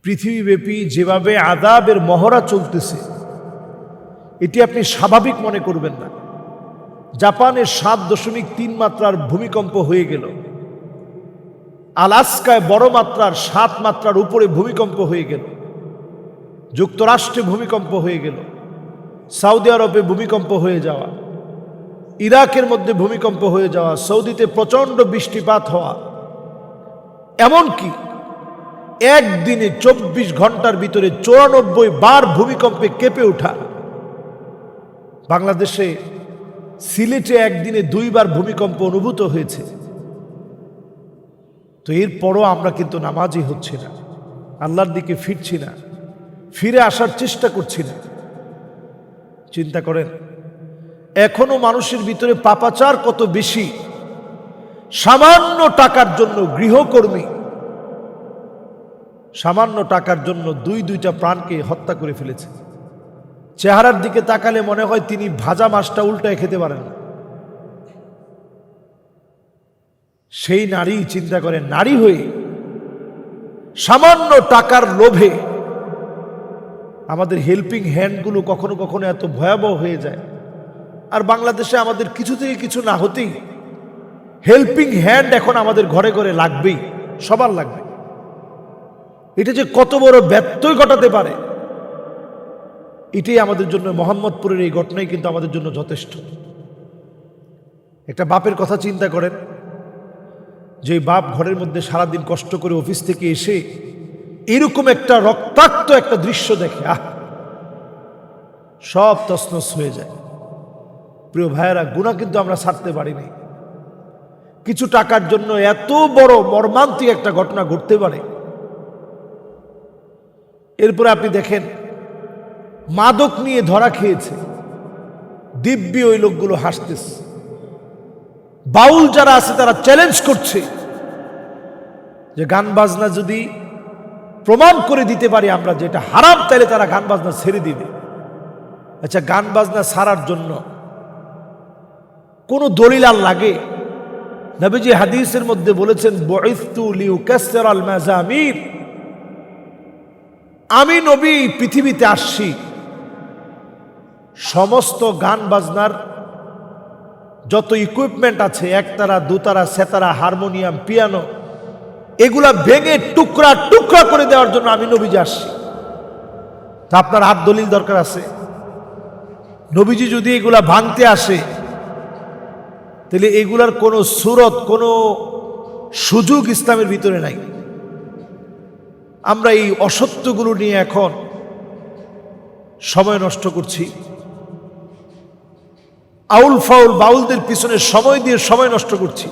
পৃথিবীব্যাপী যেভাবে আযাবের মহড়া চলতেছে এটি আপনি স্বাভাবিক মনে করবেন না। জাপানের 7.3 মাত্রার ভূমিকম্প হয়ে গেল, আলাস্কায় বড় মাত্রার 7 মাত্রার উপরে ভূমিকম্প হয়ে গেল, যুক্তরাষ্ট্রে ভূমিকম্প হয়ে গেল, সৌদি আরবে ভূমিকম্প হয়ে যাওয়া, ইরাকের মধ্যে ভূমিকম্প হয়ে যাওয়া, সৌদিতে প্রচণ্ড বৃষ্টিপাত হওয়া, এমনকি একদিনে 24 ঘন্টার ভিতরে 94 বার ভূমিকম্পে কেঁপে ওঠা। বাংলাদেশে সিলেটে একদিনে 2 বার ভূমিকম্প অনুভূত হয়েছে। তো এরপরও আমরা কিন্তু নামাজি হচ্ছি না, আল্লাহর দিকে ফিরছি না, ফিরে আসার চেষ্টা করছি না। চিন্তা করেন, এখনো মানুষের ভিতরে পাপাচার কত বেশি। সামান্য টাকার জন্য গৃহকর্মী সামান্য টাকার জন্য 2টা প্রাণকে হত্যা করে ফেলেছে। চেহারার দিকে তাকালে মনে হয় তিনি ভাজা মাছটা উল্টায় খেতে পারেন না। সেই নারী, চিন্তা করেন, নারী হয়ে সামান্য টাকার লোভে আমাদের হেল্পিং হ্যান্ডগুলো কখনো কখনো এত ভয়াবহ হয়ে যায়। আর বাংলাদেশে আমাদের কিছু থেকে কিছু না হতেই হেল্পিং হ্যান্ড এখন আমাদের ঘরে ঘরে লাগবেই, সবার লাগবে। এটা যে কত বড় ব্যত্যয় ঘটাতে পারে, এটাই আমাদের জন্য, মোহাম্মদপুরের এই ঘটনাই কিন্তু আমাদের জন্য যথেষ্ট। একটা বাপের কথা চিন্তা করেন, যে বাপ ঘরের মধ্যে সারাদিন কষ্ট করে অফিস থেকে এসে এরকম একটা রক্তাক্ত একটা দৃশ্য দেখে, সব তছনছ হয়ে যায়। প্রিয় ভাইয়েরা, গুনাহ কিন্তু আমরা ছাড়তে পারি নাই। কিছু টাকার জন্য এত বড় মর্মান্তিক একটা ঘটনা ঘটতে পারে। এরপরে আপনি দেখেন, মাদক নিয়ে ধরা খেয়েছে, দিব্যি ওই লোকগুলো হাসতেছে। বাউল যারা আছে তারা চ্যালেঞ্জ করছে যে গান বাজনা যদি প্রমাণ করে দিতে পারি আমরা যেটা হারাম, তাহলে তারা গান বাজনা ছেড়ে দিবে। আচ্ছা, গান বাজনা ছাড়ার জন্য কোন দলিল আর লাগে? নবীজি হাদিসের মধ্যে বলেছেন, বুইসতু লিউকাসসিরাল মাযামির, আমি নবী পৃথিবীতে আসছি সমস্ত গান বাজনার যত ইকুইপমেন্ট আছে, একতারা, দুতারা, সেতারা, হারমোনিয়াম, পিয়ানো, এগুলা ভেঙে টুকরা টুকরা করে দেওয়ার জন্য আমি নবীজি আসছি। তা আপনার আর দলিল দরকার আছে? নবীজি যদি এগুলা ভাঙতে আসে, তাহলে এগুলার কোনো সুরত, কোনো সুযোগ ইসলামের ভিতরে নাই। আমরা এই অসত্যগুলো নিয়ে এখন সময় নষ্ট করছি, আউল ফাউল বাউলদের পিছনে সময় দিয়ে সময় নষ্ট করছি।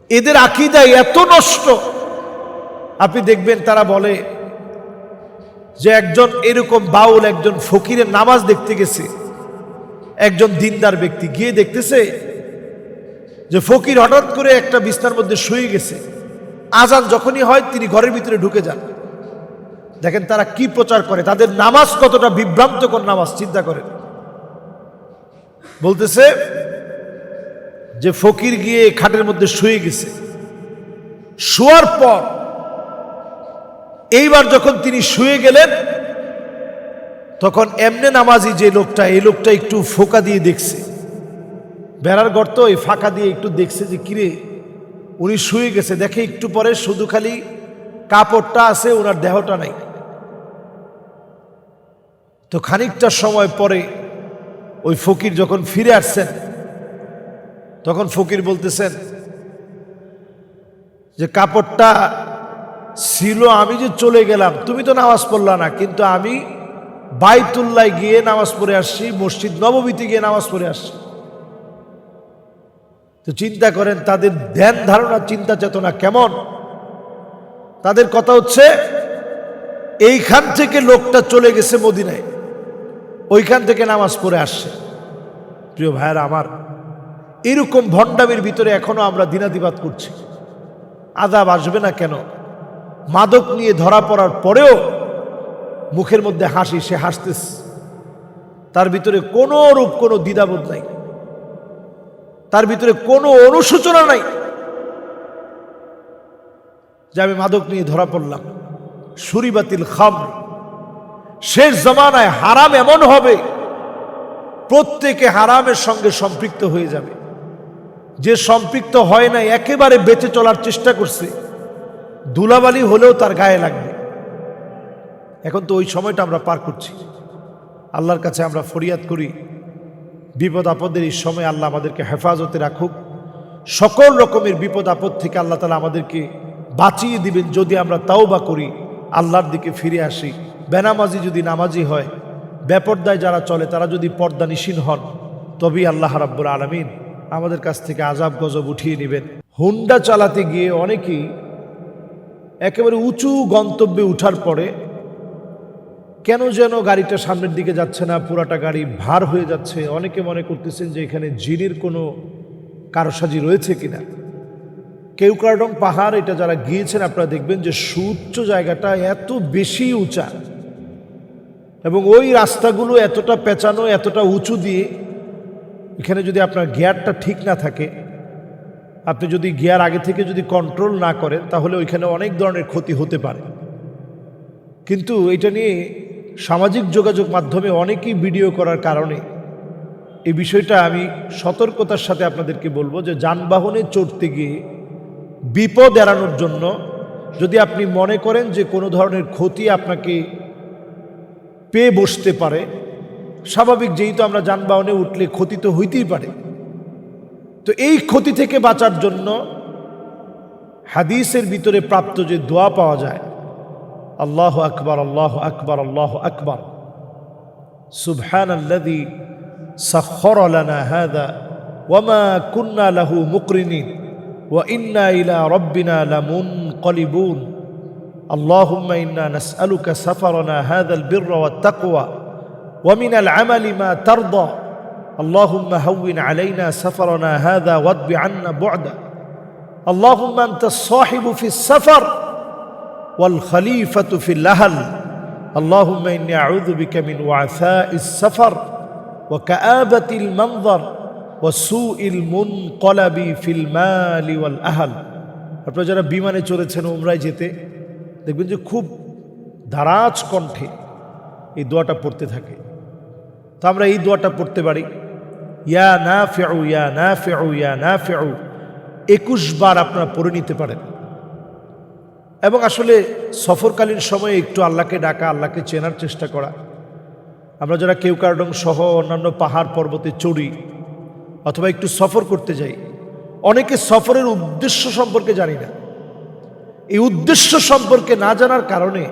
এদের আকীদা এত নষ্ট, আপনি দেখবেন তারা বলে যে একজন এরকম বাউল একজন ফকিরের নামাজ দেখতে গেছে, একজন দিনদার ব্যক্তি গিয়ে দেখতেছে যে ফকির হঠাৎ করে একটা বিছনার মধ্যে শুয়ে গেছে, আজান যখনই হয় তিনি ঘরের ভিতরে ঢুকে যান। দেখেন তারা কি প্রচার করে, তাদের নামাজ কতটা বিভ্রান্তকর নামাজ, চিন্তা করেন। বলতেছে যে ফকির গিয়ে খাটের মধ্যে শুয়ে গেছে, শোয়ার পর এইবার যখন তিনি শুয়ে গেলেন, তখন এমনে নামাজি যে লোকটা, এই লোকটা একটু ফোঁকা দিয়ে দেখছে, বেড়ার গর্ত, এই ফাঁকা দিয়ে একটু দেখছে যে কিরে উনি শুয়ে গেছে। দেখে একটু পরে শুধু খালি কাপড়টা আছে, ওনার দেহটা নাই। তো খানিকটা সময় পরে ওই ফকির যখন ফিরে আসছেন, তখন ফকির বলতেছেন যে কাপড়টা ছিল, আমি যে চলে গেলাম, তুমি তো নামাজ পড়লা না, কিন্তু আমি বাইতুল্লাহ গিয়ে নামাজ পড়ে আসছি, মসজিদ নববীতে গিয়ে নামাজ পড়ে আসছি। তো চিন্তা করেন তাদের ধ্যান ধারণা, চিন্তা চেতনা কেমন। তাদের কথা হচ্ছে এইখান থেকে লোকটা চলে গেছে মদিনায়, ওইখান থেকে নামাজ পড়ে আসছে। প্রিয় ভাইয়েরা আমার, এরকম ভণ্ডামির ভিতরে এখনো আমরা দিনাতিপাত করছি। আযাব আসবে না কেন? মাদক নিয়ে ধরা পড়ার পরেও মুখের মধ্যে হাসি, সে হাসতেছে, তার ভিতরে কোনো রূপ কোনো দ্বিধাবোধ নাই, তার ভিতরে কোনো অনুশোচনা নাই যে আমি মাদক নিয়ে ধরা পড়লাম। শুরিবাতিল খামর, শেষ জামানায় হারাম এমন হবে প্রত্যেকে হারামের সঙ্গে সম্পৃক্ত হয়ে যাবে। যে সম্পৃক্ত হয় না একেবারে বেঁচে চলার চেষ্টা করছে, ধুলাবালি হলেও তার গায়ে লাগবে। এখন তো ওই সময়টা আমরা পার করছি। আল্লাহর কাছে আমরা ফরিয়াদ করি, বিপদ আপদের এই সময় আল্লাহ আমাদেরকে হেফাজতে রাখুক। সকল রকমের বিপদ আপদ থেকে আল্লাহ তাআলা আমাদেরকে বাঁচিয়ে দিবেন যদি আমরা তাওবা করি, আল্লাহর দিকে ফিরে আসি। বেনামাজি যদি নামাজি হয়, বেপর্দায় যারা চলে তারা যদি পর্দানিশীন হন, তবেই আল্লাহ রাব্বুল আলামিন আমাদের কাছ থেকে আযাব গজব উঠিয়ে নেবেন। হুন্ডা চালাতে গিয়ে অনেকেই একেবারে উঁচু গন্তব্যে উঠার পরে কেন যেন গাড়িটা সামনের দিকে যাচ্ছে না, পুরাটা গাড়ি ভার হয়ে যাচ্ছে। অনেকে মনে করতেছেন যে এখানে জিনের কোনো কারসাজি রয়েছে কিনা। কেওক্রাডং পাহাড়, এটা যারা গিয়েছেন আপনারা দেখবেন যে সুউচ্চ জায়গাটা এত বেশি উঁচা এবং ওই রাস্তাগুলো এতটা পেঁচানো, এতটা উঁচু দিয়ে, এখানে যদি আপনার গিয়ারটা ঠিক না থাকে, আপনি যদি গিয়ার আগে থেকে যদি কন্ট্রোল না করেন, তাহলে ওইখানে অনেক ধরনের ক্ষতি হতে পারে। কিন্তু এটা নিয়ে সামাজিক যোগাযোগ মাধ্যমে অনেকেই ভিডিও করার কারণে এই বিষয়টা আমি সতর্কতার সাথে আপনাদেরকে বলবো যে যানবাহনে চড়তে গিয়ে বিপদ এড়ানোর জন্য যদি আপনি মনে করেন যে কোনো ধরনের ক্ষতি আপনাকে পেয়ে বসতে পারে, স্বাভাবিক, যেহেতু আমরা যানবাহনে উঠলে ক্ষতি তো হইতেই পারে, তো এই ক্ষতি থেকে বাঁচার জন্য হাদিসের ভিতরে প্রাপ্ত যে দোয়া পাওয়া যায়, আল্লাহু আকবার, আল্লাহু আকবার, আল্লাহু আকবার, সুবহানাল্লাযী সাখখারা লানা হাযা ওয়া মা কুন্না লাহু মুকরিনিন ওয়া ইন্না ইলা রাব্বিনা লামুনকালিবুন আল্লাহুম্মা ইন্না নাসআলুকা সাফারানা হাযাল বিররা ওয়াত তাকওয়া ওয়া মিনাল আমালি মা তারদা আল্লাহুম্মা হাওবিন আলাইনা সাফারানা হাযা ওয়াদবি আন্না বু'দা আল্লাহুম্মা আনতাস সাহিবু ফিস সাফার ওয়াল খলিফাতু ফিল আহল আল্লাহুম্মা ইন্নী আউযু বিকা মিন ওয়াসাইস সাফার ওয়া কাআবাতিল মানজার ওয়া সুইল মুনকালাবি ফিল মালি ওয়াল আহল। আপনারা যারা বিমানে চড়েছেন উমরায় যেতে দেখবেন যে খুব দারাজ কণ্ঠে এই দোয়াটা পড়তে থাকে। তো আমরা এই দোয়াটা পড়তে পারি, ইয়া নাফিউ ইয়া নাফিউ ইয়া নাফিউ, 21 বার আপনারা পড়ে নিতে পারেন। এবং আসলে সফরকালীন সময়ে একটু আল্লাহকে ডাকা, আল্লাহকে চেনার চেষ্টা করা। আমরা যারা কেওক্রাডং সহ অন্যান্য পাহাড় পর্বতে চড়ি অথবা একটু সফর করতে যাই, অনেকে সফরের উদ্দেশ্য সম্পর্কে জানি না। এই উদ্দেশ্য সম্পর্কে না জানার কারণে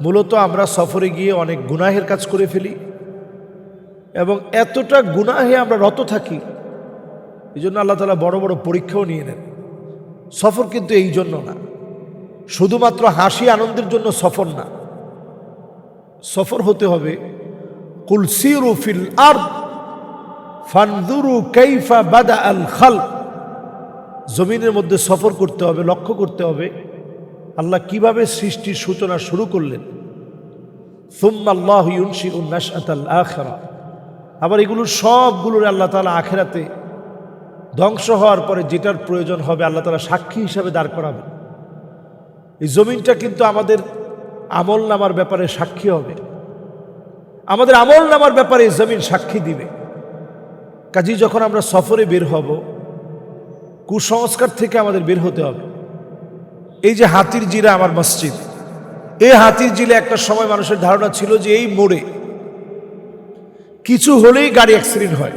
মূলত আমরা সফরে গিয়ে অনেক গুনাহের কাজ করে ফেলি এবং এতটা গুনাহে আমরা রত থাকি। এই জন্য আল্লাহ তাআলা বড় বড় পরীক্ষাও নিয়ে নেন। সফর কিন্তু এই জন্য না, শুধুমাত্র হাসি আনন্দের জন্য সফর না। সফর হতে হবে কুল সিরু ফিল আরদ ফানজুরু কাইফা বাদা আল খালক, জমিনের মধ্যে সফর করতে হবে, লক্ষ্য করতে হবে আল্লাহ কিভাবে সৃষ্টির সূচনা শুরু করলেন। সুম্মা আল্লাহু ইউনশিউন নাশআতাল আখিরা, আবার এগুলো সবগুলোর আল্লাহ তাআলা আখিরাতে ধ্বংস হওয়ার পরে যেটার প্রয়োজন হবে আল্লাহ তাআলা সাক্ষী হিসাবে দাঁড় করাবেন। এই জমিনটা কিন্তু আমাদের আমল নামার ব্যাপারে সাক্ষী হবে, আমাদের আমল নামার ব্যাপারে এই জমিন সাক্ষী দিবে। কাজেই যখন আমরা সফরে বের হব, কুসংস্কার থেকে আমাদের বের হতে হবে। এই যে হাতির জিরা আমার মসজিদ, এই হাতির জিলে একটা সময় মানুষের ধারণা ছিল যে এই মোড়ে কিছু হলেই গাড়ি অ্যাক্সিডেন্ট হয়,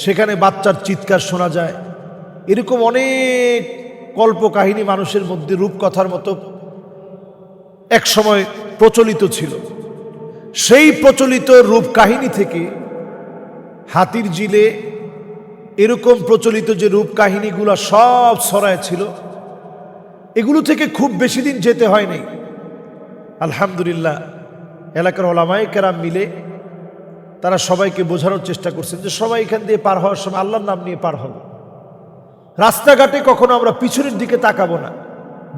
সেখানে বাচ্চার চিৎকার শোনা যায়। এরকম অনেক কল্পকাহিনী মানুষের মধ্যে রূপকথার মতো এক সময় প্রচলিত ছিল। সেই প্রচলিত রূপকাহিনী থেকে হাতির জিলে এরকম প্রচলিত যে রূপকাহিনীগুলো সব ছড়ায় ছিল, এগুলো থেকে খুব বেশি দিন যেতে হয় নাই। আলহামদুলিল্লাহ, এলাকার ওলামায়ে কেরাম মিলে তারা সবাইকে বোঝানোর চেষ্টা করছেন যে সবাই এখান দিয়ে পার হওয়ার সময় আল্লাহর নাম নিয়ে পার হবে। রাস্তাঘাটে কখনো আমরা পিছনের দিকে তাকাবো না,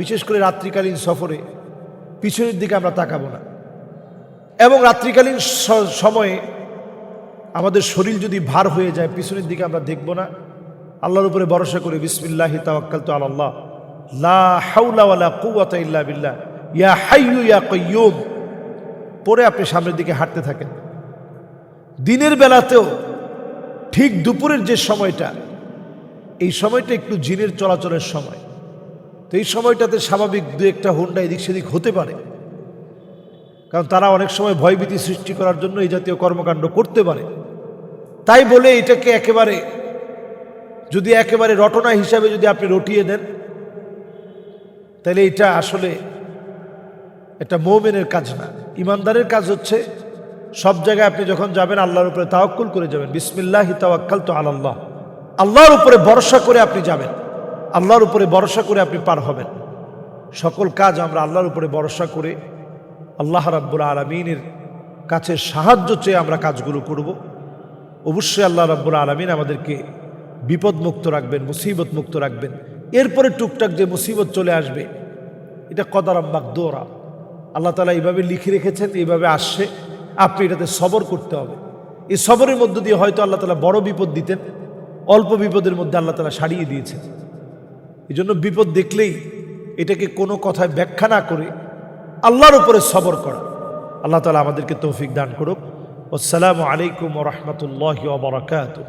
বিশেষ করে রাত্রিকালীন সফরে পিছনের দিকে আমরা তাকাবো না। এবং রাত্রিকালীন সময়ে আমাদের শরীর যদি ভার হয়ে যায়, পিছনের দিকে আমরা দেখব না, আল্লাহর উপরে ভরসা করে বিসমিল্লাহি তাওয়াক্কালতু আলাল্লাহ লা হাওলা ওয়ালা কুওয়াতা ইল্লা বিল্লাহ ইয়া হাইয়ু ইয়া কাইয়ুম পরে আপনি সামনের দিকে হাঁটতে থাকেন। দিনের বেলাতেও ঠিক দুপুরের যে সময়টা, এই সময়টা একটু জিনের চলাচলের সময়। তো এই সময়টাতে স্বাভাবিক দু একটা হুন্ডা এদিক সেদিক হতে পারে, কারণ তারা অনেক সময় ভয়ভীতি সৃষ্টি করার জন্য এই জাতীয় কর্মকাণ্ড করতে পারে। তাই বলে এটাকে একেবারে রটনা হিসাবে যদি আপনি রটিয়ে দেন, তাহলে এটা আসলে একটা মুমিনের কাজ না। ইমানদারের কাজ হচ্ছে সব জায়গায় আপনি যখন যাবেন আল্লাহর উপরে তাওয়াক্কুল করে যাবেন। বিসমিল্লাহি তাওয়াক্কালতু আলাল্লাহ, আল্লাহর উপরে ভরসা করে আপনি যাবেন, আল্লাহর উপরে ভরসা করে আপনি পার হবেন। সকল কাজ আমরা আল্লাহর উপরে ভরসা করে আল্লাহ রাব্বুল আলামিনের কাছে সাহায্য চেয়ে আমরা কাজগুলো করব। অবশ্যই আল্লাহ রাব্বুল আলামিন আমাদেরকে বিপদ মুক্ত রাখবেন, মুসিবত মুক্ত রাখবেন। এরপরে টুকটাক যে মুসিবত চলে আসবে, এটা কদারাম মাকদুরা, আল্লাহ তাআলা এইভাবে লিখে রেখেছেন, এইভাবে আসছে, আপনি এটাতে সবর করতে হবে। এই সবরের মধ্য দিয়ে হয়তো আল্লাহ তাআলা বড় বিপদ দিতেন, অল্প বিপদের মধ্যে আল্লাহ তাআলা সারিয়ে দিয়েছেন। এই জন্য বিপদ দেখলেই এটাকে কোনো কথায় ব্যাখ্যা না করে আল্লাহর উপরে সবর করা। আল্লাহ তাআলা আমাদেরকে তৌফিক দান করুক। আসসালামু আলাইকুম ওয়া রাহমাতুল্লাহি ওয়া বারাকাতুহু।